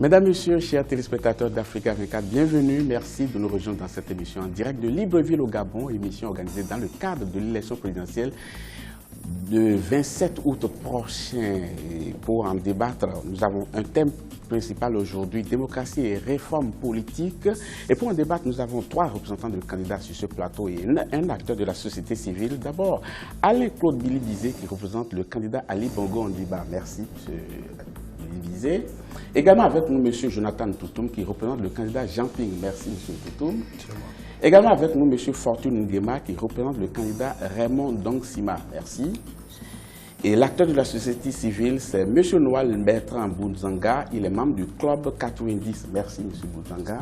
Mesdames, Messieurs, chers téléspectateurs d'Africa 24, bienvenue. Merci de nous rejoindre dans cette émission en direct de Libreville au Gabon, émission organisée dans le cadre de l'élection présidentielle le 27 août prochain. Et pour en débattre, nous avons un thème principal aujourd'hui, démocratie et réforme politique. Et pour en débattre, nous avons 3 représentants de candidats sur ce plateau et un acteur de la société civile. D'abord, Alain-Claude Billy-Bizé qui représente le candidat Ali Bongo Ondimba. Merci, M. Billy-Bizé. Également avec nous, M. Jonathan Toutoum qui représente le candidat Jean Ping. Merci, M. Toutoum. Également avec nous, M. Fortune Nguema qui représente le candidat Raymond Dongsima. Merci. Et l'acteur de la société civile, c'est M. Noël Bertrand Bounzanga. Il est membre du Club 90. Merci, M. Bounzanga.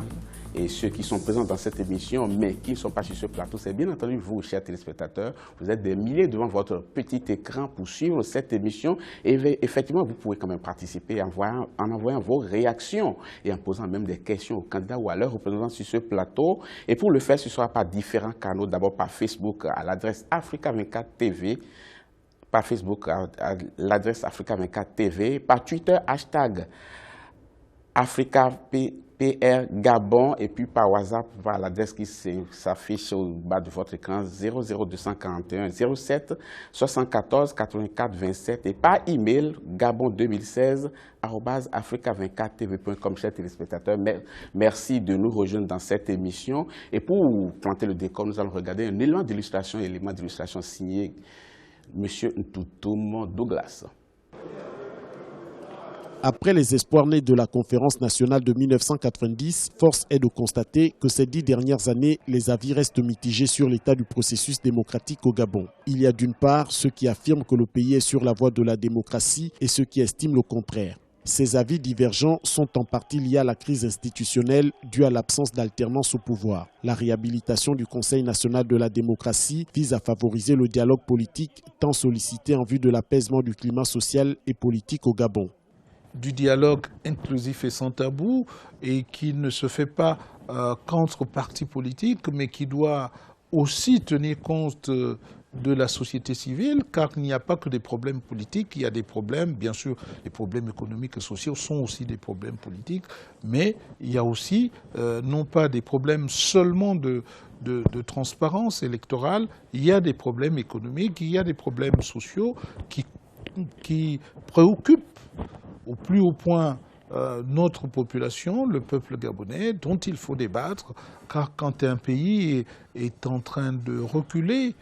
Et ceux qui sont présents dans cette émission, mais qui ne sont pas sur ce plateau, c'est bien entendu vous, chers téléspectateurs. Vous êtes des milliers devant votre petit écran pour suivre cette émission. Et effectivement, vous pouvez quand même participer en envoyant vos réactions et en posant même des questions aux candidats ou à leurs représentants sur ce plateau. Et pour le faire, ce sera par différents canaux. D'abord par Facebook à l'adresse Africa 24 TV. Par Facebook à l'adresse Africa 24 TV, par Twitter, hashtag AfricaPR Gabon, et puis par WhatsApp, par l'adresse qui s'affiche au bas de votre écran, 00241 07 74 84 27, et par email, gabon2016@africa24tv.com. Chers téléspectateurs, merci de nous rejoindre dans cette émission. Et pour planter le décor, nous allons regarder un élément d'illustration signé Monsieur Ntoutoum Douglas. Après les espoirs nés de la conférence nationale de 1990, force est de constater que ces 10 dernières années, les avis restent mitigés sur l'état du processus démocratique au Gabon. Il y a d'une part ceux qui affirment que le pays est sur la voie de la démocratie et ceux qui estiment le contraire. Ces avis divergents sont en partie liés à la crise institutionnelle due à l'absence d'alternance au pouvoir. La réhabilitation du Conseil national de la démocratie vise à favoriser le dialogue politique tant sollicité en vue de l'apaisement du climat social et politique au Gabon. Du dialogue inclusif et sans tabou et qui ne se fait pas qu'entre partis politiques mais qui doit aussi tenir compte de la société civile, car il n'y a pas que des problèmes politiques, il y a des problèmes, bien sûr, les problèmes économiques et sociaux sont aussi des problèmes politiques, mais il y a aussi, non pas des problèmes seulement de transparence électorale, il y a des problèmes économiques, il y a des problèmes sociaux qui préoccupent au plus haut point notre population, le peuple gabonais, dont il faut débattre, car quand un pays est en train de reculer,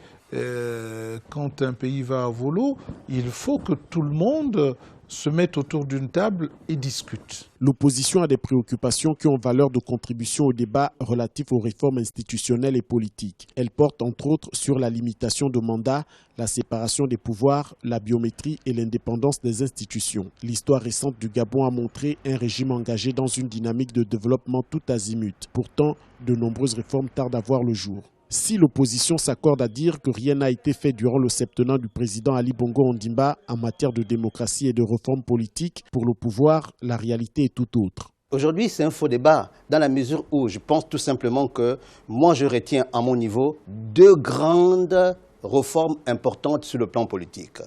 quand un pays va à volo, il faut que tout le monde se mette autour d'une table et discute. L'opposition a des préoccupations qui ont valeur de contribution au débat relatif aux réformes institutionnelles et politiques. Elle porte entre autres sur la limitation de mandats, la séparation des pouvoirs, la biométrie et l'indépendance des institutions. L'histoire récente du Gabon a montré un régime engagé dans une dynamique de développement tout azimut. Pourtant, de nombreuses réformes tardent à voir le jour. Si l'opposition s'accorde à dire que rien n'a été fait durant le septennat du président Ali Bongo Ondimba en matière de démocratie et de réforme politique, pour le pouvoir, la réalité est tout autre. Aujourd'hui, c'est un faux débat, dans la mesure où je pense tout simplement que moi, je retiens à mon niveau 2 grandes réformes importantes sur le plan politique.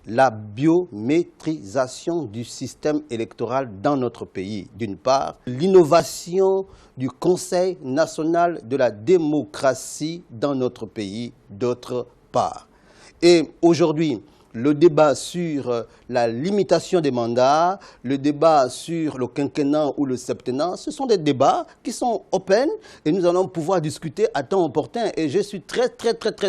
La biométrisation du système électoral dans notre pays, d'une part, l'innovation du Conseil national de la démocratie dans notre pays, d'autre part. Et aujourd'hui, le débat sur la limitation des mandats, le débat sur le quinquennat ou le septennat, ce sont des débats qui sont open et nous allons pouvoir discuter à temps opportun. Et je suis très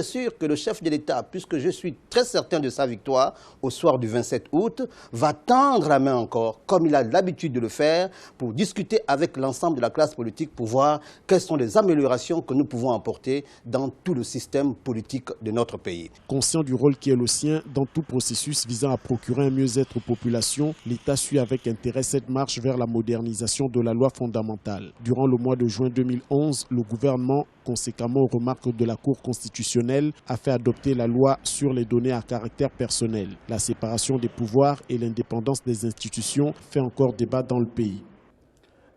sûr que le chef de l'État, puisque je suis très certain de sa victoire au soir du 27 août, va tendre la main encore, comme il a l'habitude de le faire, pour discuter avec l'ensemble de la classe politique pour voir quelles sont les améliorations que nous pouvons apporter dans tout le système politique de notre pays. Conscient du rôle qui est le sien dans tout processus visant à procurer un mieux-être aux populations, l'État suit avec intérêt cette marche vers la modernisation de la loi fondamentale. Durant le mois de juin 2011, le gouvernement, conséquemment aux remarques de la Cour constitutionnelle, a fait adopter la loi sur les données à caractère personnel. La séparation des pouvoirs et l'indépendance des institutions fait encore débat dans le pays.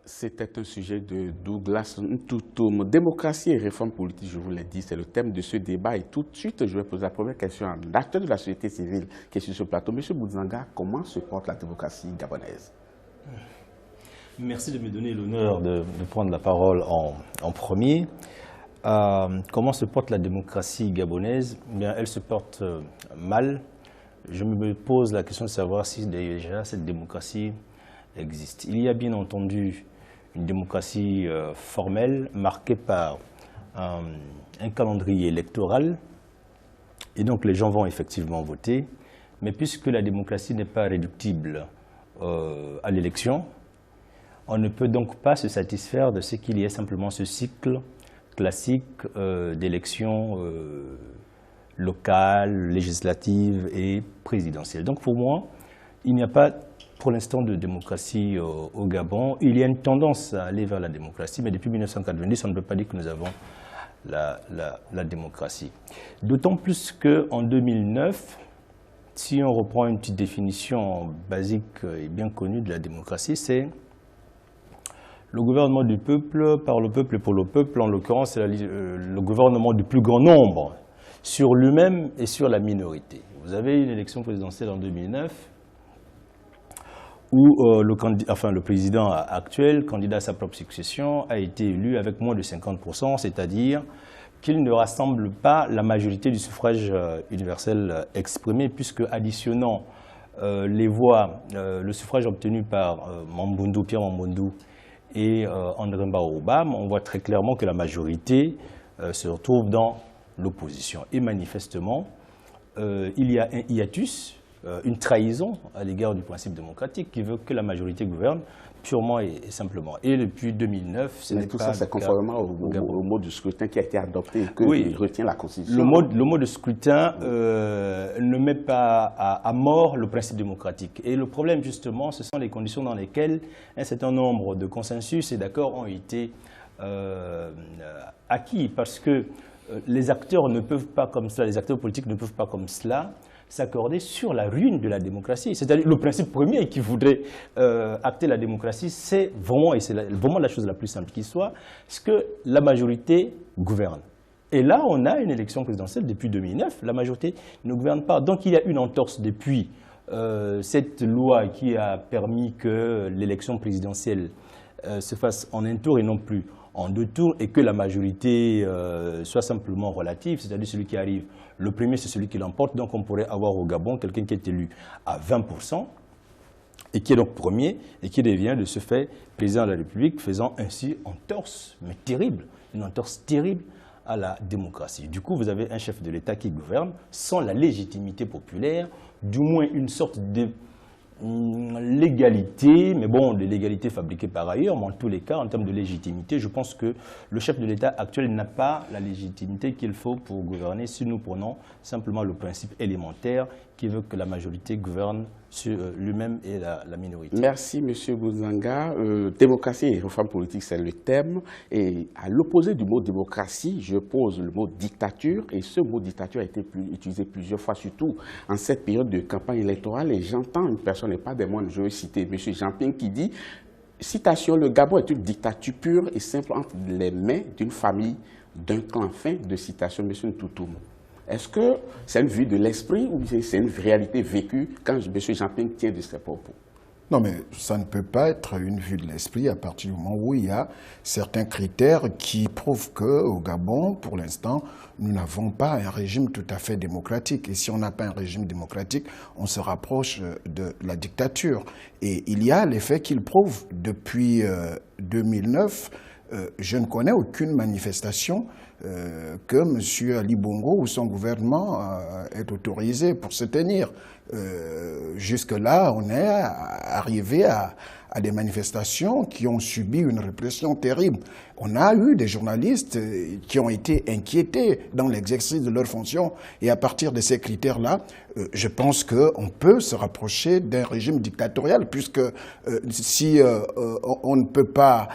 C'était un sujet de Douglas Ntoutoum. Démocratie et réforme politique, je vous l'ai dit, c'est le thème de ce débat. Et tout de suite, je vais poser la première question à l'acteur de la société civile qui est sur ce plateau. Monsieur Bounzanga, comment se porte la démocratie gabonaise? Merci de me donner l'honneur de prendre la parole en premier. Comment se porte la démocratie gabonaise? Bien, elle se porte mal. Je me pose la question de savoir si déjà cette démocratie existe. Il y a bien entendu une démocratie formelle marquée par un calendrier électoral, et donc les gens vont effectivement voter. Mais puisque la démocratie n'est pas réductible à l'élection, on ne peut donc pas se satisfaire de ce qu'il y ait simplement ce cycle classique d'élections locales, législatives et présidentielles. Donc pour moi, il n'y a pas pour l'instant de démocratie au Gabon. Il y a une tendance à aller vers la démocratie, mais depuis 1990, on ne peut pas dire que nous avons la démocratie. D'autant plus qu'en 2009, si on reprend une petite définition basique et bien connue de la démocratie, c'est le gouvernement du peuple, par le peuple et pour le peuple. En l'occurrence, c'est le gouvernement du plus grand nombre sur lui-même et sur la minorité. Vous avez une élection présidentielle en 2009 où le président actuel, candidat à sa propre succession, a été élu avec moins de 50%, c'est-à-dire qu'il ne rassemble pas la majorité du suffrage universel exprimé, puisque additionnant les voix, le suffrage obtenu par Pierre Mambundu et André Mbaoubam, on voit très clairement que la majorité se retrouve dans l'opposition. Et manifestement, il y a un hiatus, une trahison à l'égard du principe démocratique qui veut que la majorité gouverne purement et simplement. Et depuis 2009, ce n'est pas... tout ça, c'est conformément au mode de scrutin qui a été adopté et que retient la Constitution. Le mode de scrutin ne met pas à mort le principe démocratique. Et le problème, justement, ce sont les conditions dans lesquelles un certain nombre de consensus et d'accords ont été acquis. Parce que les acteurs ne peuvent pas comme cela, les acteurs politiques ne peuvent pas comme cela s'accorder sur la ruine de la démocratie. C'est-à-dire le principe premier qui voudrait acter la démocratie, c'est vraiment, et c'est vraiment la chose la plus simple qui soit, c'est que la majorité gouverne. Et là, on a une élection présidentielle depuis 2009, la majorité ne gouverne pas. Donc il y a une entorse depuis cette loi qui a permis que l'élection présidentielle se fasse en un tour et non plus en deux tours, et que la majorité soit simplement relative, c'est-à-dire celui qui arrive le premier, c'est celui qui l'emporte. Donc on pourrait avoir au Gabon quelqu'un qui est élu à 20% et qui est donc premier et qui devient de ce fait président de la République, faisant ainsi entorse, mais terrible, une entorse terrible à la démocratie. Du coup, vous avez un chef de l'État qui gouverne sans la légitimité populaire, du moins une sorte de l'égalité, mais bon, de l'égalité fabriquée par ailleurs, mais en tous les cas, en termes de légitimité, je pense que le chef de l'État actuel n'a pas la légitimité qu'il faut pour gouverner si nous prenons simplement le principe élémentaire qui veut que la majorité gouverne sur lui-même et la minorité. Merci, M. Bouzanga. Démocratie et réforme politique, c'est le thème. Et à l'opposé du mot démocratie, je pose le mot dictature. Et ce mot dictature a été utilisé plusieurs fois, surtout en cette période de campagne électorale. Et j'entends une personne, et pas des moindres, je vais citer M. Jean-Ping qui dit, citation, le Gabon est une dictature pure et simple entre les mains d'une famille, d'un clan. Fin de citation, M. Ntoutoum. Est-ce que c'est une vue de l'esprit ou c'est une réalité vécue quand M. Jean-Ping tient de ses propos? Non, mais ça ne peut pas être une vue de l'esprit à partir du moment où il y a certains critères qui prouvent qu'au Gabon, pour l'instant, nous n'avons pas un régime tout à fait démocratique. Et si on n'a pas un régime démocratique, on se rapproche de la dictature. Et il y a les faits qu'ils prouvent. Depuis 2009, je ne connais aucune manifestation que M. Ali Bongo ou son gouvernement est autorisé pour se tenir. Jusque-là, on est arrivé à des manifestations qui ont subi une répression terrible. On a eu des journalistes qui ont été inquiétés dans l'exercice de leurs fonctions. Et à partir de ces critères-là, je pense qu'on peut se rapprocher d'un régime dictatorial, puisque si on ne peut pas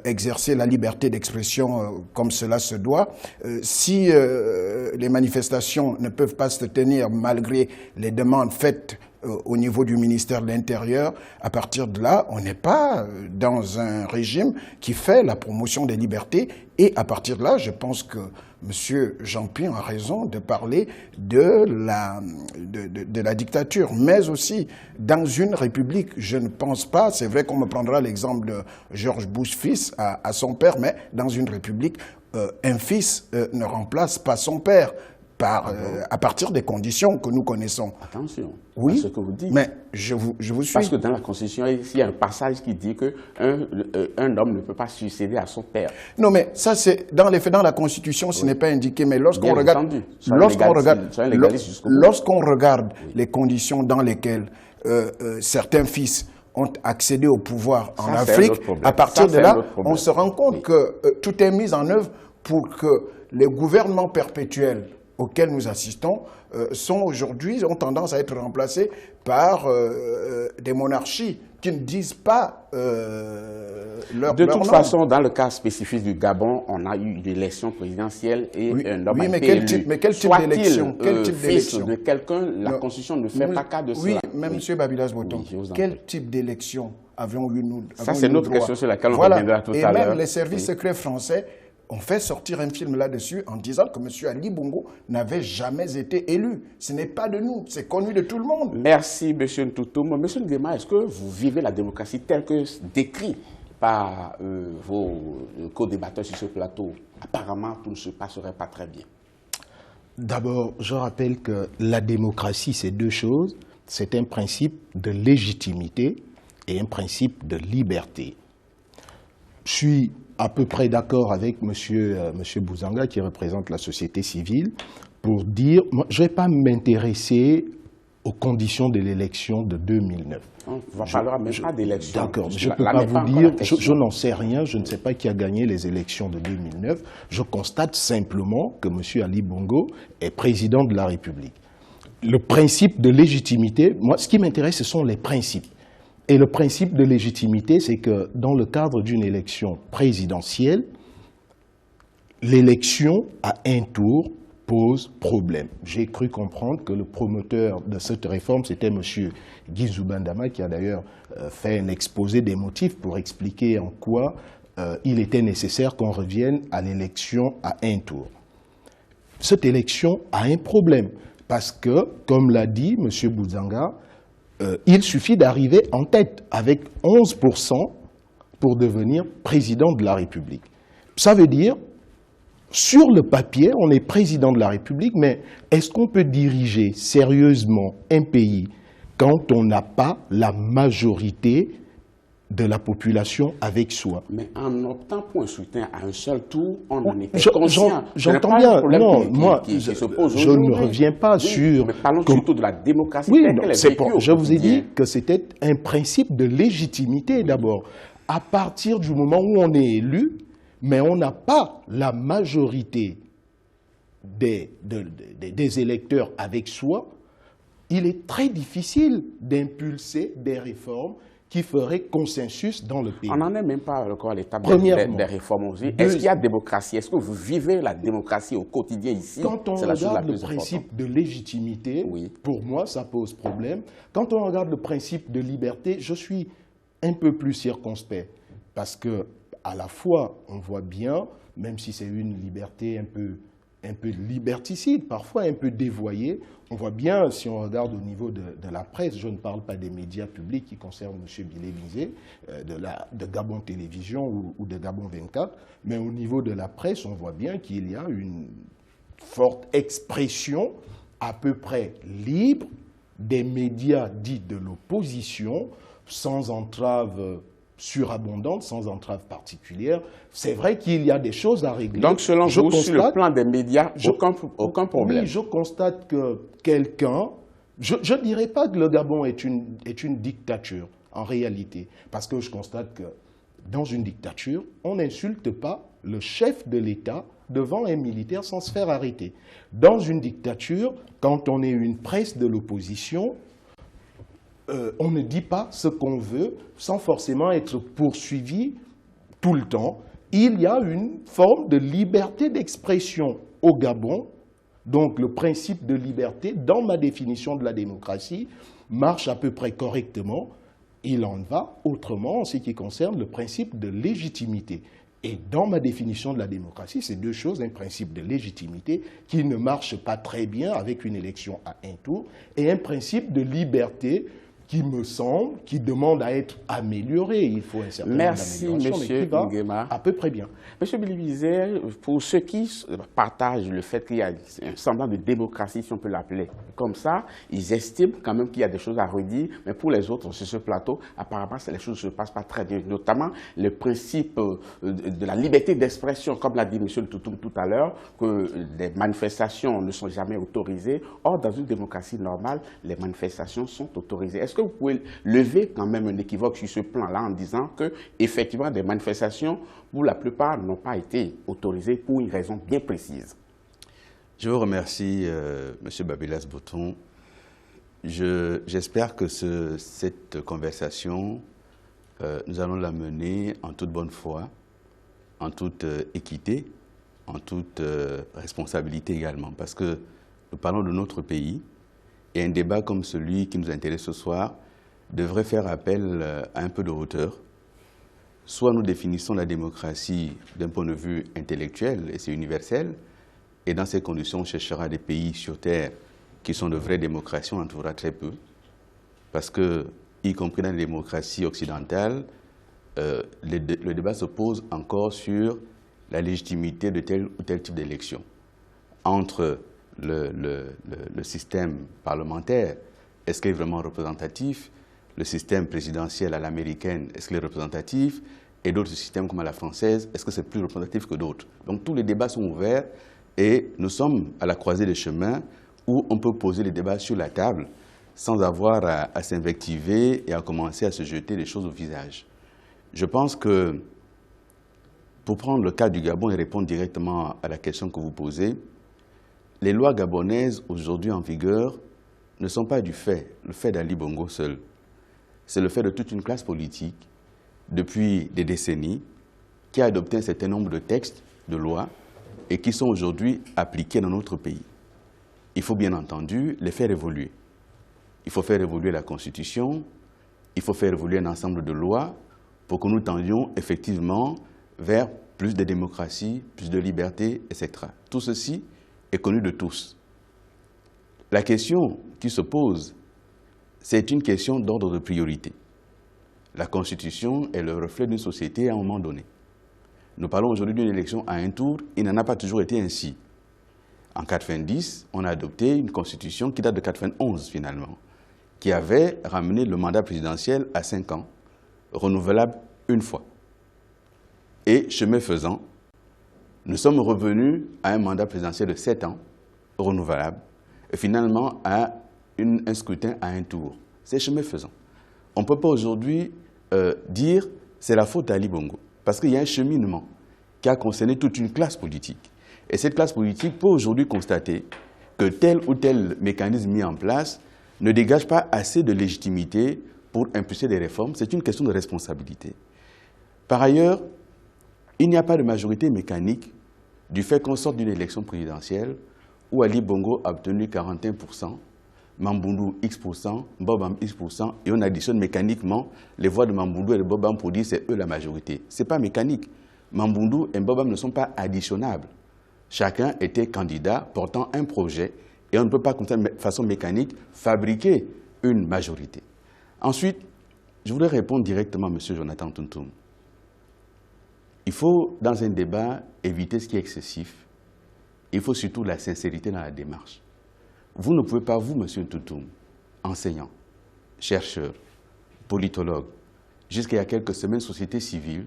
exercer la liberté d'expression comme cela se doit. Si les manifestations ne peuvent pas se tenir malgré les demandes faites au niveau du ministère de l'Intérieur. À partir de là, on n'est pas dans un régime qui fait la promotion des libertés. Et à partir de là, je pense que M. Jean-Pierre a raison de parler de la dictature, mais aussi dans une république. Je ne pense pas, c'est vrai qu'on me prendra l'exemple de George Bush fils à son père, mais dans une république, un fils ne remplace pas son père. À partir des conditions que nous connaissons. Attention oui, à ce que vous dites. Mais je vous suis. Parce que dans la Constitution, il y a un passage qui dit qu'un homme ne peut pas succéder à son père. Non, mais ça, c'est dans les faits, dans la Constitution, ce n'est pas indiqué. Mais lorsqu'on regarde, les conditions dans lesquelles certains fils ont accédé au pouvoir en Afrique, à partir de là, on se rend compte que tout est mis en œuvre pour que les gouvernements perpétuels auxquels nous assistons ont tendance à être remplacés par des monarchies qui ne disent pas leur De toute nom. façon, dans le cas spécifique du Gabon, on a eu une élection présidentielle et un homme a été élu. Mais quel type d'élection? Fils de quelqu'un, la Constitution ne fait pas cas de cela. Oui, mais M. Babilas Botton, quel type d'élection avions-nous nous? Ça, c'est notre question sur laquelle on reviendra tout à l'heure. Et même les services secrets français ont fait sortir un film là-dessus en disant que M. Ali Bongo n'avait jamais été élu. Ce n'est pas de nous, c'est connu de tout le monde. Merci, M. Ntoutoum. M. Nguema, est-ce que vous vivez la démocratie telle que décrite par vos co-débatteurs sur ce plateau? Apparemment, tout ne se passerait pas très bien. D'abord, je rappelle que la démocratie, c'est deux choses. C'est un principe de légitimité et un principe de liberté. Je suis à peu près d'accord avec M. Bouzanga, qui représente la société civile, pour dire, moi, je ne vais pas m'intéresser aux conditions de l'élection de 2009. On ne parlera même pas d'élection. D'accord, mais je ne peux pas vous dire, je n'en sais rien, je ne sais pas qui a gagné les élections de 2009. Je constate simplement que M. Ali Bongo est président de la République. Le principe de légitimité, moi, ce qui m'intéresse, ce sont les principes. Et le principe de légitimité, c'est que dans le cadre d'une élection présidentielle, l'élection à un tour pose problème. J'ai cru comprendre que le promoteur de cette réforme, c'était M. Guy Zoubandama, qui a d'ailleurs fait un exposé des motifs pour expliquer en quoi il était nécessaire qu'on revienne à l'élection à un tour. Cette élection a un problème, parce que, comme l'a dit M. Bouzanga, il suffit d'arriver en tête avec 11% pour devenir président de la République. Ça veut dire, sur le papier, on est président de la République, mais est-ce qu'on peut diriger sérieusement un pays quand on n'a pas la majorité de la population avec soi? Mais en optant pour un scrutin à un seul tour, on en était conscient. J'entends bien. Non, moi, je ne reviens pas sur... Mais parlons surtout de la démocratie. Oui, je vous ai dit que c'était un principe de légitimité d'abord. À partir du moment où on est élu, mais on n'a pas la majorité des électeurs avec soi, il est très difficile d'impulser des réformes qui ferait consensus dans le pays. On n'en est même pas encore à l'étape des réformes aussi. Est-ce qu'il y a démocratie? Est-ce que vous vivez la démocratie au quotidien ici? Quand on regarde le principe de légitimité, pour moi, ça pose problème. Quand on regarde le principe de liberté, je suis un peu plus circonspect. Parce que, à la fois, on voit bien, même si c'est une liberté un peu liberticide, parfois un peu dévoyée. On voit bien, si on regarde au niveau de la presse, je ne parle pas des médias publics qui concernent M. Bilé-Bizé, de Gabon Télévision ou de Gabon 24, mais au niveau de la presse, on voit bien qu'il y a une forte expression à peu près libre des médias dits de l'opposition, sans entrave surabondante, sans entrave particulière. C'est vrai qu'il y a des choses à régler. Donc, selon vous, sur le plan des médias, aucun problème. Oui, je constate que quelqu'un... Je ne dirais pas que le Gabon est une dictature, en réalité. Parce que je constate que dans une dictature, on n'insulte pas le chef de l'État devant un militaire sans se faire arrêter. Dans une dictature, quand on est une presse de l'opposition, on ne dit pas ce qu'on veut sans forcément être poursuivi tout le temps. Il y a une forme de liberté d'expression au Gabon. Donc le principe de liberté, dans ma définition de la démocratie, marche à peu près correctement. Il en va autrement en ce qui concerne le principe de légitimité. Et dans ma définition de la démocratie, c'est deux choses, un principe de légitimité qui ne marche pas très bien avec une élection à un tour, et un principe de liberté qui me semble, qui demande à être amélioré. Il faut un certain nombre d'améliorations, mais qui va Nguema. à peu près bien. Monsieur Billy-Bizet, pour ceux qui partagent le fait qu'il y a un semblant de démocratie, si on peut l'appeler comme ça, ils estiment quand même qu'il y a des choses à redire, mais pour les autres, sur ce plateau, apparemment, les choses ne se passent pas très bien, notamment le principe de la liberté d'expression, comme l'a dit M. Toutoum tout à l'heure, que les manifestations ne sont jamais autorisées. Or, dans une démocratie normale, les manifestations sont autorisées. Est-ce que vous pouvez lever quand même un équivoque sur ce plan-là en disant que, effectivement, des manifestations, pour la plupart, n'ont pas été autorisées pour une raison bien précise? Je vous remercie, M. Babilas Botton. J'espère que cette conversation, nous allons la mener en toute bonne foi, en toute équité, en toute responsabilité également, parce que nous parlons de notre pays. Et un débat comme celui qui nous intéresse ce soir devrait faire appel à un peu de hauteur. Soit nous définissons la démocratie d'un point de vue intellectuel, et c'est universel, et dans ces conditions, on cherchera des pays sur Terre qui sont de vraies démocraties, on en trouvera très peu. Parce que, y compris dans les démocraties occidentales, le débat se pose encore sur la légitimité de tel ou tel type d'élection. Entre le système parlementaire, est-ce qu'il est vraiment représentatif? Le système présidentiel à l'américaine, est-ce qu'il est représentatif? Et d'autres systèmes comme à la française, est-ce que c'est plus représentatif que d'autres? Donc tous les débats sont ouverts et nous sommes à la croisée des chemins où on peut poser les débats sur la table sans avoir à s'invectiver et à commencer à se jeter des choses au visage. Je pense que, pour prendre le cas du Gabon et répondre directement à la question que vous posez, les lois gabonaises aujourd'hui en vigueur ne sont pas le fait d'Ali Bongo seul. C'est le fait de toute une classe politique, depuis des décennies, qui a adopté un certain nombre de textes, de lois, et qui sont aujourd'hui appliqués dans notre pays. Il faut bien entendu les faire évoluer. Il faut faire évoluer la Constitution, il faut faire évoluer un ensemble de lois pour que nous tendions effectivement vers plus de démocratie, plus de liberté, etc. Tout ceci est connu de tous. La question qui se pose, c'est une question d'ordre de priorité. La Constitution est le reflet d'une société à un moment donné. Nous parlons aujourd'hui d'une élection à un tour, il n'en a pas toujours été ainsi. En 1990, on a adopté une Constitution qui date de 1991 finalement, qui avait ramené le mandat présidentiel à 5 ans, renouvelable une fois. Et chemin faisant, nous sommes revenus à un mandat présidentiel de 7 ans, renouvelable, et finalement à un scrutin à un tour. C'est chemin faisant. On ne peut pas aujourd'hui dire c'est la faute d'Ali Bongo, parce qu'il y a un cheminement qui a concerné toute une classe politique. Et cette classe politique peut aujourd'hui constater que tel ou tel mécanisme mis en place ne dégage pas assez de légitimité pour impulser des réformes. C'est une question de responsabilité. Par ailleurs, il n'y a pas de majorité mécanique du fait qu'on sorte d'une élection présidentielle où Ali Bongo a obtenu 41%, Mamboundou X%, Mbobam X%, et on additionne mécaniquement les voix de Mamboundou et de Mbobam pour dire c'est eux la majorité. Ce n'est pas mécanique. Mamboundou et Mbobam ne sont pas additionnables. Chacun était candidat portant un projet et on ne peut pas, comme ça, de façon mécanique, fabriquer une majorité. Ensuite, je voudrais répondre directement à M. Jonathan Toutoum. Il faut, dans un débat, éviter ce qui est excessif. Il faut surtout la sincérité dans la démarche. Vous ne pouvez pas, vous, M. Toutoum, enseignant, chercheur, politologue, jusqu'à il y a quelques semaines, société civile,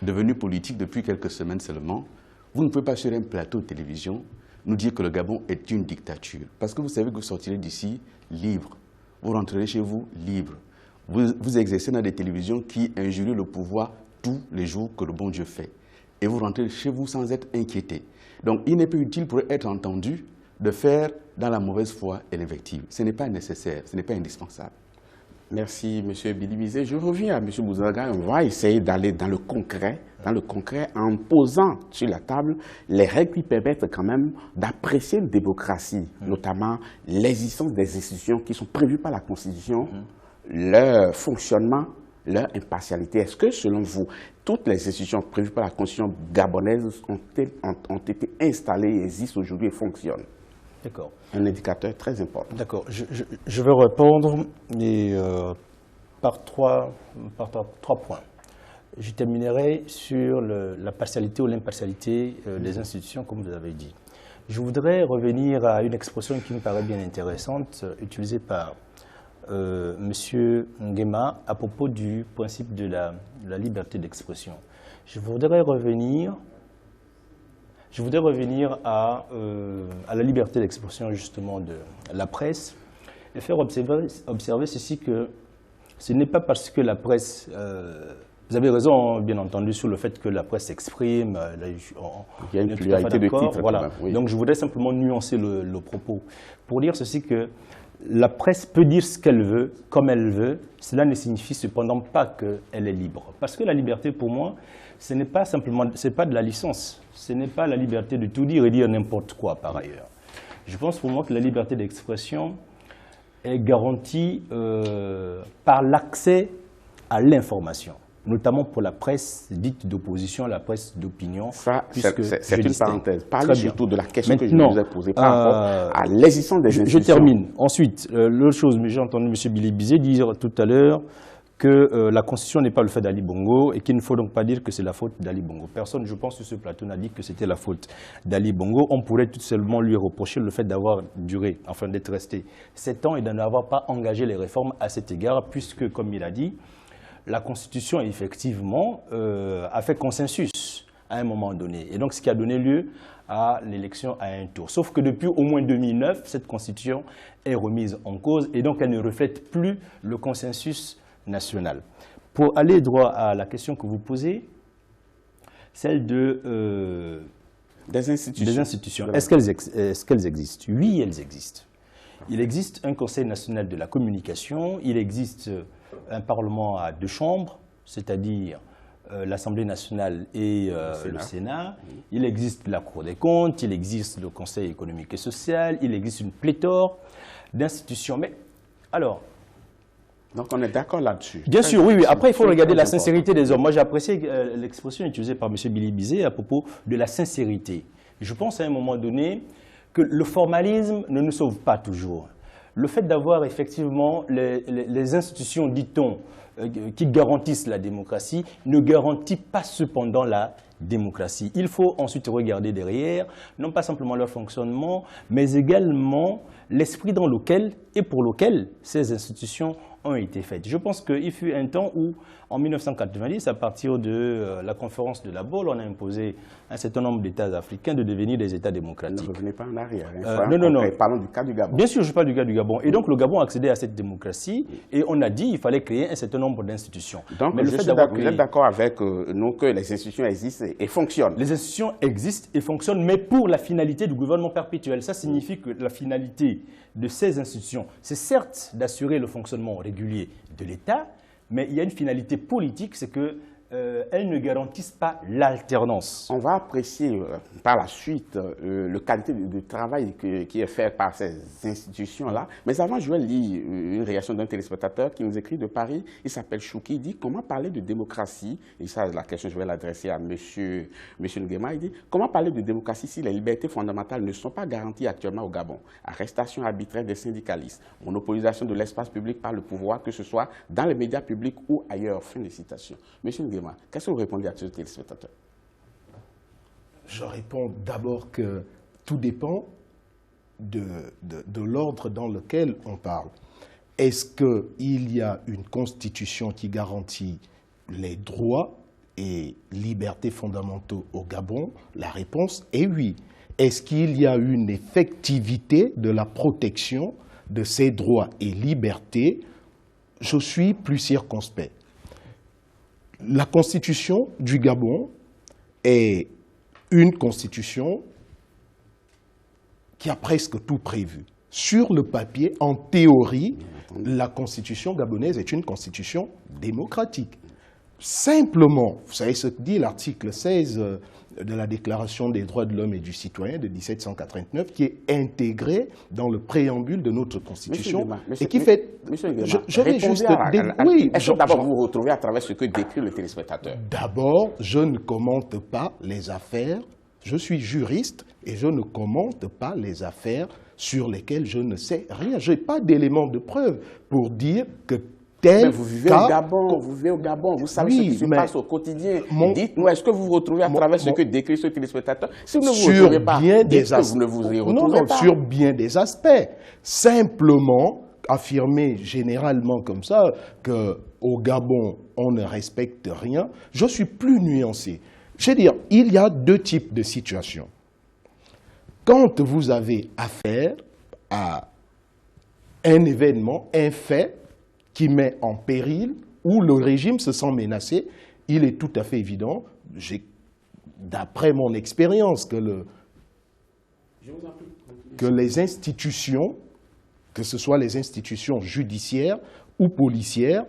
devenue politique depuis quelques semaines seulement, vous ne pouvez pas sur un plateau de télévision nous dire que le Gabon est une dictature. Parce que vous savez que vous sortirez d'ici libre. Vous rentrerez chez vous libre. Vous exercez dans des télévisions qui injurient le pouvoir tous les jours que le bon Dieu fait. Et vous rentrez chez vous sans être inquiété. Donc il n'est pas utile pour être entendu de faire dans la mauvaise foi et l'invective. Ce n'est pas nécessaire, ce n'est pas indispensable. Merci, M. Billy-Bizet. Je reviens à M. Bouzaga. On va essayer d'aller dans le concret dans le concret, en posant sur la table les règles qui permettent quand même d'apprécier une démocratie, notamment l'existence des institutions qui sont prévues par la Constitution, leur fonctionnement, leur impartialité. Est-ce que, selon vous, toutes les institutions prévues par la Constitution gabonaise ont été installées, existent aujourd'hui et fonctionnent? D'accord. Un indicateur très important. D'accord. Je vais répondre par trois points. Je terminerai sur la partialité ou l'impartialité des institutions, comme vous avez dit. Je voudrais revenir à une expression qui me paraît bien intéressante, utilisée par M. Nguema à propos du principe de la liberté d'expression. Je voudrais revenir à la liberté d'expression justement de la presse et faire observer ceci, que ce n'est pas parce que la presse... vous avez raison, bien entendu, sur le fait que la presse s'exprime. Il y a une pluralité de titres. Voilà. Oui. Donc je voudrais simplement nuancer le propos pour dire ceci, que la presse peut dire ce qu'elle veut, comme elle veut. Cela ne signifie cependant pas qu'elle est libre. Parce que la liberté, pour moi, ce n'est pas simplement, c'est pas de la licence. Ce n'est pas la liberté de tout dire et dire n'importe quoi, par ailleurs. Je pense pour moi que la liberté d'expression est garantie par l'accès à l'information, notamment pour la presse dite d'opposition, la presse d'opinion. Ça, c'est une parenthèse. Parlez surtout de la question maintenant, que je vous ai posée par rapport à l'existence des institutions. Je termine. Ensuite, l'autre chose, j'ai entendu M. Billy Bizet dire tout à l'heure que la Constitution n'est pas le fait d'Ali Bongo et qu'il ne faut donc pas dire que c'est la faute d'Ali Bongo. Personne, je pense, sur ce plateau n'a dit que c'était la faute d'Ali Bongo. On pourrait tout simplement lui reprocher le fait d'avoir duré, enfin d'être resté 7 ans et de n'avoir pas engagé les réformes à cet égard, puisque, comme il a dit, la Constitution, effectivement, a fait consensus à un moment donné. Et donc, ce qui a donné lieu à l'élection à un tour. Sauf que depuis au moins 2009, cette Constitution est remise en cause et donc elle ne reflète plus le consensus national. Pour aller droit à la question que vous posez, celle des institutions. Est-ce qu'elles existent? Oui, elles existent. Il existe un Conseil national de la communication, il existe un Parlement à 2 chambres, c'est-à-dire l'Assemblée nationale et le Sénat. Il existe la Cour des comptes, il existe le Conseil économique et social, il existe une pléthore d'institutions. Mais alors... Donc on est d'accord là-dessus. Bien sûr, oui. Après, il faut regarder la sincérité des hommes. Moi, j'ai apprécié l'expression utilisée par M. Billy Bizet à propos de la sincérité. Je pense à un moment donné que le formalisme ne nous sauve pas toujours. Le fait d'avoir effectivement les institutions, dit-on, qui garantissent la démocratie, ne garantit pas cependant la démocratie. Il faut ensuite regarder derrière, non pas simplement leur fonctionnement, mais également l'esprit dans lequel et pour lequel ces institutions ont été faites. Je pense qu'il fut un temps où, en 1990, à partir de la conférence de La Baule, on a imposé à un certain nombre d'États africains de devenir des États démocratiques. Ne revenez pas en arrière. Non. Parlons du cas du Gabon. Bien sûr, je parle du cas du Gabon. Et donc, le Gabon a accédé à cette démocratie et on a dit qu'il fallait créer un certain nombre d'institutions. Donc, vous êtes d'accord avec nous que les institutions existent et fonctionnent? Les institutions existent et fonctionnent, mais pour la finalité du gouvernement perpétuel. Ça signifie que la finalité de ces institutions, c'est certes d'assurer le fonctionnement régulier de l'État, mais il y a une finalité politique, c'est qu'elles ne garantissent pas l'alternance. On va apprécier par la suite la qualité de travail qui est fait par ces institutions-là. Mais avant, je vais lire une réaction d'un téléspectateur qui nous écrit de Paris. Il s'appelle Chouki. Il dit « Comment parler de démocratie ?» Et ça, la question, je vais l'adresser à M. Nguema. Il dit « Comment parler de démocratie si les libertés fondamentales ne sont pas garanties actuellement au Gabon? Arrestation arbitraire des syndicalistes, monopolisation de l'espace public par le pouvoir, que ce soit dans les médias publics ou ailleurs. » Fin de citation. M. Nguema, qu'est-ce que vous répondez à ce téléspectateur? Je réponds d'abord que tout dépend de l'ordre dans lequel on parle. Est-ce qu'il y a une constitution qui garantit les droits et libertés fondamentaux au Gabon? La réponse est oui. Est-ce qu'il y a une effectivité de la protection de ces droits et libertés? Je suis plus circonspect. La constitution du Gabon est une constitution qui a presque tout prévu. Sur le papier, en théorie, la constitution gabonaise est une constitution démocratique. simplement, vous savez ce que dit l'article 16 de la Déclaration des droits de l'homme et du citoyen de 1789, qui est intégré dans le préambule de notre Constitution. Monsieur et qui fait... Monsieur Guéma, je vais juste... Oui, est-ce que d'abord vous vous retrouvez à travers ce que décrit le téléspectateur? D'abord, je ne commente pas les affaires. Je suis juriste et je ne commente pas les affaires sur lesquelles je ne sais rien. Je n'ai pas d'éléments de preuve pour dire que tel mais vous vivez au Gabon, vous savez ce qui se passe au quotidien. Dites-nous, est-ce que vous vous retrouvez à travers ce que décrit ce téléspectateur? Si vous ne vous retrouvez pas, vous ne vous y retrouvez pas. Sur bien des aspects. Simplement, affirmer généralement comme ça qu'au Gabon, on ne respecte rien, je suis plus nuancé. Je veux dire, il y a deux types de situations. Quand vous avez affaire à un événement, un fait, qui met en péril, où le régime se sent menacé, il est tout à fait évident, d'après mon expérience, que les institutions, que ce soit les institutions judiciaires ou policières,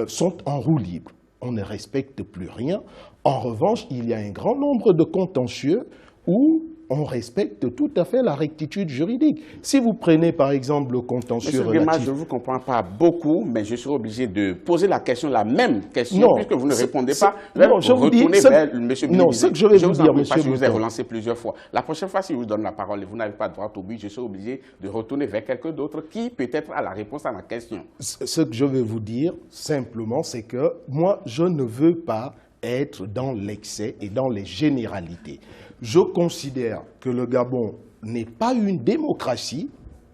sont en roue libre. On ne respecte plus rien. En revanche, il y a un grand nombre de contentieux où on respecte tout à fait la rectitude juridique. Si vous prenez par exemple le contentieux relatif... Monsieur Guéma, je ne vous comprends pas beaucoup, mais je serai obligé de poser la même question, puisque vous ne répondez pas. Non, je vous dis... vers M. Non, ce que je vais vous dire, M. Je vous ai relancé plusieurs fois. La prochaine fois, si je vous donne la parole et vous n'avez pas droit au but, je serai obligé de retourner vers quelqu'un d'autre qui peut-être a la réponse à ma question. Ce que je vais vous dire, simplement, c'est que moi, je ne veux pas être dans l'excès et dans les généralités. Je considère que le Gabon n'est pas une démocratie,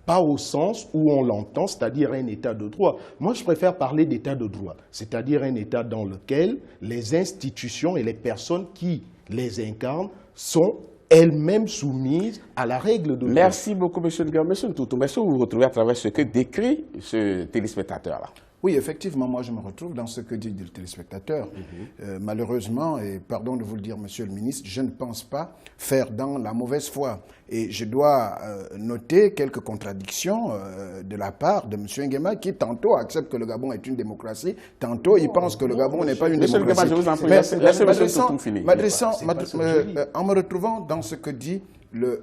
pas au sens où on l'entend, c'est-à-dire un état de droit. Moi, je préfère parler d'état de droit, c'est-à-dire un état dans lequel les institutions et les personnes qui les incarnent sont elles-mêmes soumises à la règle de droit. Merci beaucoup, M. Nguema. M. Ntoutoum, est-ce que vous vous retrouvez à travers ce que décrit ce téléspectateur-là? Oui, effectivement, moi je me retrouve dans ce que dit le téléspectateur. Malheureusement, et pardon de vous le dire, Monsieur le ministre, je ne pense pas faire dans la mauvaise foi. Et je dois noter quelques contradictions de la part de M. Nguema, qui tantôt accepte que le Gabon est une démocratie, tantôt il pense que le Gabon n'est pas une démocratie. Nguema, je vous en prie, laissez M. Ntoutoum finir. En me retrouvant dans ce que dit le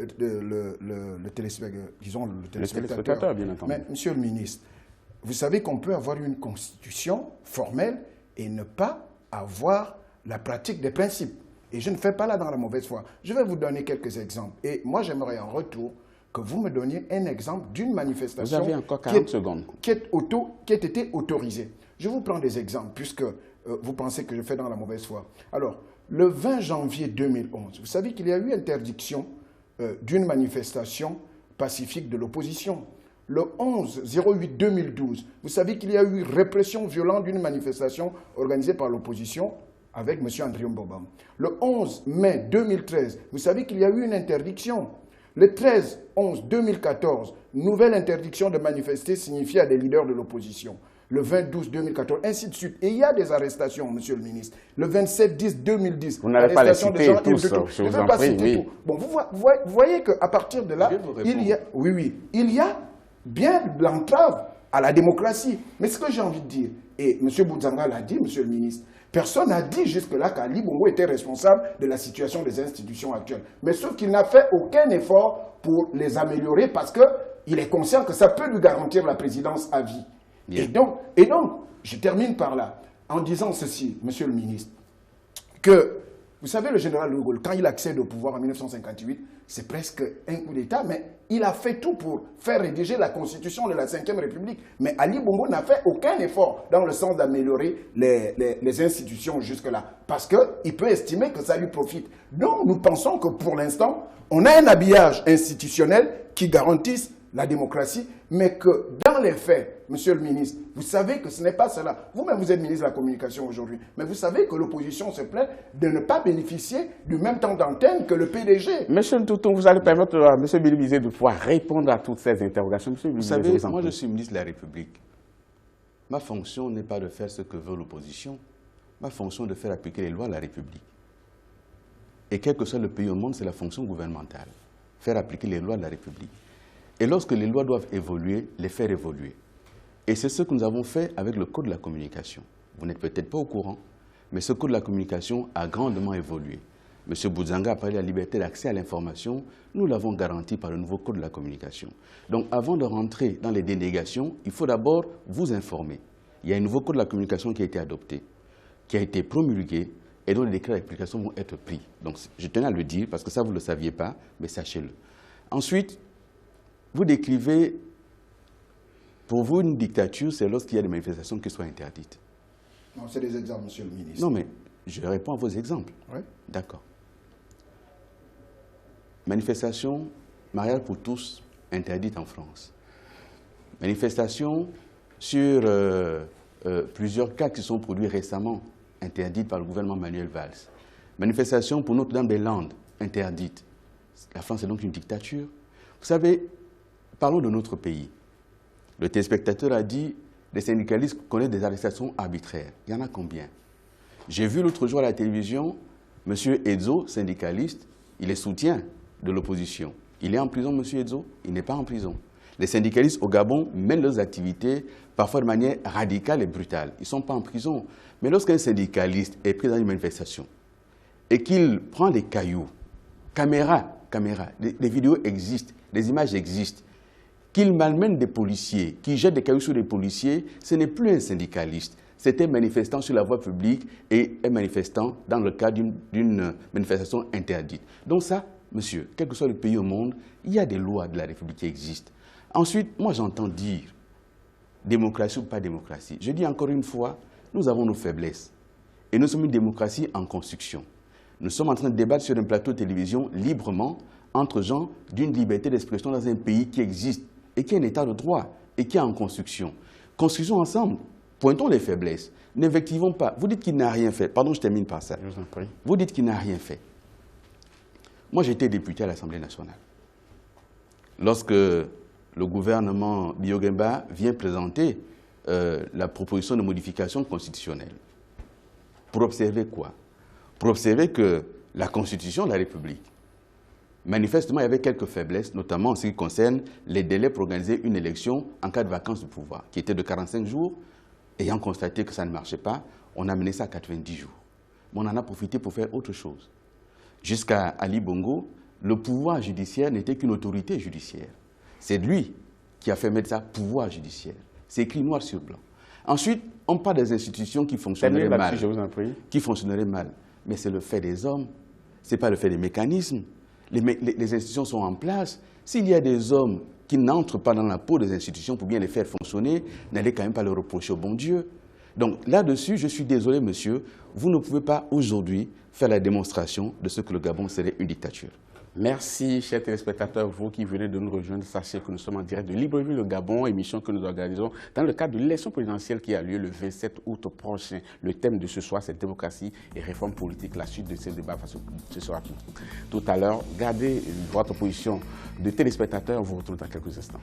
téléspectateur, bien entendu. Mais Monsieur le ministre, vous savez qu'on peut avoir une constitution formelle et ne pas avoir la pratique des principes. Et je ne fais pas là dans la mauvaise foi. Je vais vous donner quelques exemples. Et moi, j'aimerais en retour que vous me donniez un exemple d'une manifestation vous avez encore 40 secondes. Qui a été autorisée. Je vous prends des exemples, puisque vous pensez que je fais dans la mauvaise foi. Alors, le 20 janvier 2011, vous savez qu'il y a eu interdiction d'une manifestation pacifique de l'opposition. Le 11-08-2012, vous savez qu'il y a eu répression violente d'une manifestation organisée par l'opposition avec M. Andriy Mbobam. Le 11 mai 2013, vous savez qu'il y a eu une interdiction. Le 13-11-2014, nouvelle interdiction de manifester signifiée à des leaders de l'opposition. Le 20-12-2014, ainsi de suite. Et il y a des arrestations, Monsieur le ministre. Le 27-10-2010, vous n'allez pas les citer tous, je ne vais pas citer tout. Bon, vous voyez qu'à partir de là, il y a bien l'entrave à la démocratie. Mais ce que j'ai envie de dire, et M. Boudzanga l'a dit, Monsieur le ministre, personne n'a dit jusque-là qu'Ali Bongo était responsable de la situation des institutions actuelles. Mais sauf qu'il n'a fait aucun effort pour les améliorer parce qu'il est conscient que ça peut lui garantir la présidence à vie. Et donc, je termine par là, en disant ceci, Monsieur le ministre, que, vous savez, le général de Gaulle, quand il accède au pouvoir en 1958, c'est presque un coup d'État, mais il a fait tout pour faire rédiger la constitution de la Ve République. Mais Ali Bongo n'a fait aucun effort dans le sens d'améliorer les institutions jusque-là, parce qu'il peut estimer que ça lui profite. Donc, nous pensons que pour l'instant, on a un habillage institutionnel qui garantisse la démocratie, mais que dans les faits, Monsieur le ministre, vous savez que ce n'est pas cela. Vous-même, vous êtes ministre de la Communication aujourd'hui, mais vous savez que l'opposition se plaint de ne pas bénéficier du même temps d'antenne que le PDG. Monsieur Ntoutoum, vous allez permettre à M. Bilibizé de pouvoir répondre à toutes ces interrogations. Monsieur vous savez, moi je suis ministre de la République. Ma fonction n'est pas de faire ce que veut l'opposition. Ma fonction est de faire appliquer les lois de la République. Et quel que soit le pays au monde, c'est la fonction gouvernementale. Faire appliquer les lois de la République. Et lorsque les lois doivent évoluer, les faire évoluer. Et c'est ce que nous avons fait avec le Code de la communication. Vous n'êtes peut-être pas au courant, Mais ce code de la communication a grandement évolué. M. Boudzanga a parlé de la liberté d'accès à l'information. Nous l'avons garanti par le nouveau code de la communication. Donc avant de rentrer dans les dénégations, il faut d'abord vous informer. Il y a un nouveau code de la communication qui a été adopté, qui a été promulgué et dont les décrets d'application vont être pris. Donc je tenais à le dire parce que ça vous ne le saviez pas, mais sachez-le. Ensuite, vous décrivez, pour vous une dictature, c'est lorsqu'il y a des manifestations qui soient interdites. Non, c'est des exemples, monsieur le ministre. Non, mais je réponds à vos exemples. Oui. D'accord. Manifestation, mariage pour tous, interdite en France. Manifestation sur plusieurs cas qui sont produits récemment, interdite par le gouvernement Manuel Valls. Manifestation pour Notre-Dame-des-Landes, interdite. La France est donc une dictature. Vous savez, parlons de notre pays. Le téléspectateur a dit, les syndicalistes connaissent des arrestations arbitraires. Il y en a combien? J'ai vu l'autre jour à la télévision, M. Edzo, syndicaliste, il est soutien de l'opposition. Il est en prison, M. Edzo? Il n'est pas en prison. Les syndicalistes au Gabon mènent leurs activités parfois de manière radicale et brutale. Ils ne sont pas en prison. Mais lorsqu'un syndicaliste est pris dans une manifestation et qu'il prend des cailloux, caméras, les vidéos existent, les images existent, qu'il malmène des policiers, qu'il jette des cailloux sur des policiers, ce n'est plus un syndicaliste. C'est un manifestant sur la voie publique et un manifestant dans le cadre d'une manifestation interdite. Donc ça, monsieur, quel que soit le pays au monde, il y a des lois de la République qui existent. Ensuite, moi j'entends dire démocratie ou pas démocratie. Je dis encore une fois, nous avons nos faiblesses. Et nous sommes une démocratie en construction. Nous sommes en train de débattre sur un plateau de télévision librement entre gens d'une liberté d'expression dans un pays qui existe et qui est un état de droit et qui est en construction. Construisons ensemble, pointons les faiblesses, n'invectivons pas. Vous dites qu'il n'a rien fait. Pardon, je termine par ça. Je vous en prie. Vous dites qu'il n'a rien fait. Moi, j'étais député à l'Assemblée nationale. Lorsque le gouvernement Biogemba vient présenter la proposition de modification constitutionnelle. Pour observer quoi? Pour observer que la Constitution de la République, manifestement, il y avait quelques faiblesses, notamment en ce qui concerne les délais pour organiser une élection en cas de vacance de pouvoir, qui était de 45 jours. Ayant constaté que ça ne marchait pas, on a mené ça à 90 jours. Mais on en a profité pour faire autre chose. Jusqu'à Ali Bongo, le pouvoir judiciaire n'était qu'une autorité judiciaire. C'est lui qui a fait mettre ça pouvoir judiciaire. C'est écrit noir sur blanc. Ensuite, on parle des institutions qui fonctionneraient mal. Je vous en prie. Qui fonctionneraient mal. Mais c'est le fait des hommes. Ce n'est pas le fait des mécanismes. Les institutions sont en place. S'il y a des hommes qui n'entrent pas dans la peau des institutions pour bien les faire fonctionner, n'allez quand même pas le reprocher au bon Dieu. Donc là-dessus, je suis désolé, monsieur, vous ne pouvez pas aujourd'hui faire la démonstration de ce que le Gabon serait une dictature. Merci, chers téléspectateurs, vous qui venez de nous rejoindre. Sachez que nous sommes en direct de Libreville, le Gabon, émission que nous organisons dans le cadre de l'élection présidentielle qui a lieu le 27 août prochain. Le thème de ce soir, c'est démocratie et réforme politique. La suite de ce débat, ce sera tout à l'heure. Gardez votre position de téléspectateur. On vous retrouve dans quelques instants.